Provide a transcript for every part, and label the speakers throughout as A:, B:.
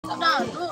A: balik anu.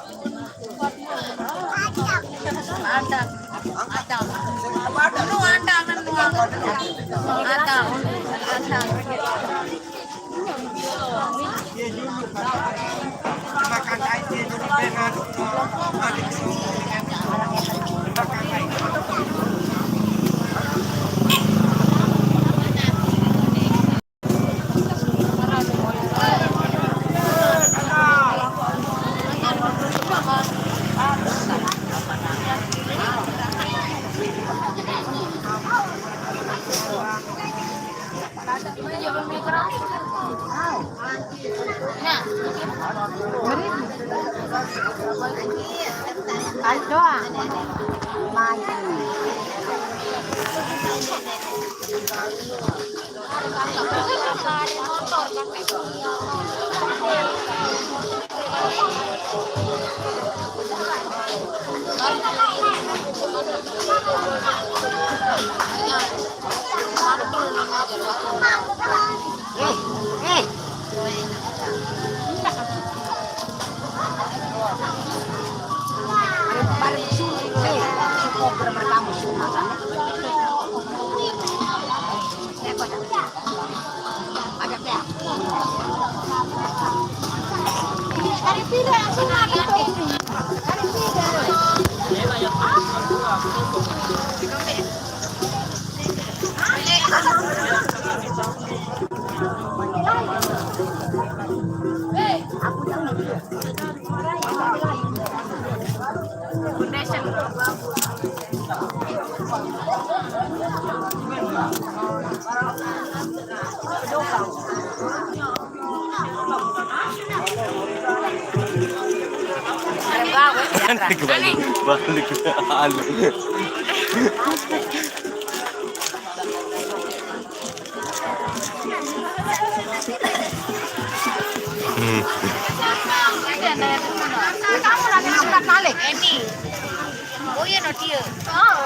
B: Kamu lagi surat balik ini. Oh iya no dia. Oh,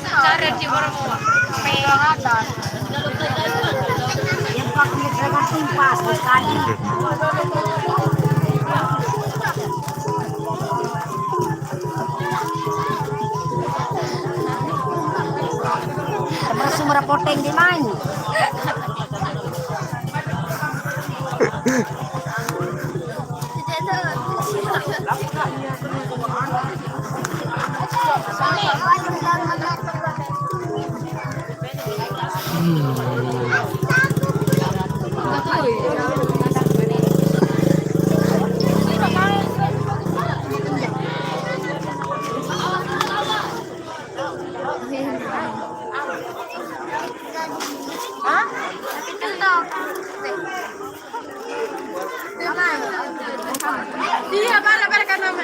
B: cara di bawah. Pegang atas. Yang pakai dengan tumpas tadi. Sumber poteng di mana? Iya, balik kan nama.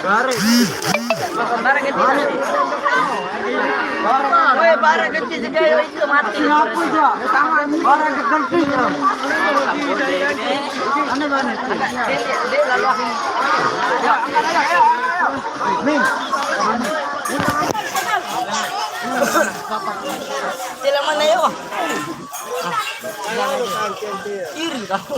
A: Garis.
C: Barang kecil saja itu mati. Barang kecil. Ane bane. Sila mana yo? Iri kamu.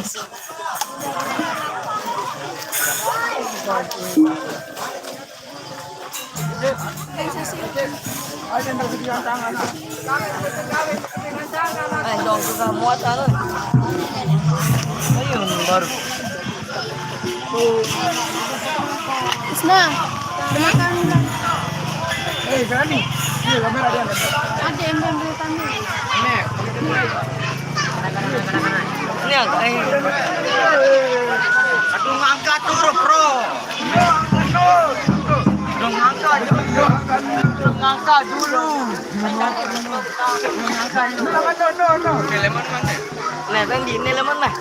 C: Dong juga muat anu. Ayun baru.
B: Isna, makan.
C: Berani. Iya, kamera dia.
B: Ada yang beli tanda.
C: Ini agak Aduh ngangkat dulu bro. Ngangkat dulu. Lemon mana? Nah, tadi ini lemon mah.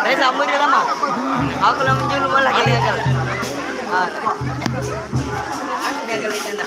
C: Saya sambut dia lama. Aku lemon dulu malah gini aja. Dia kali tenda.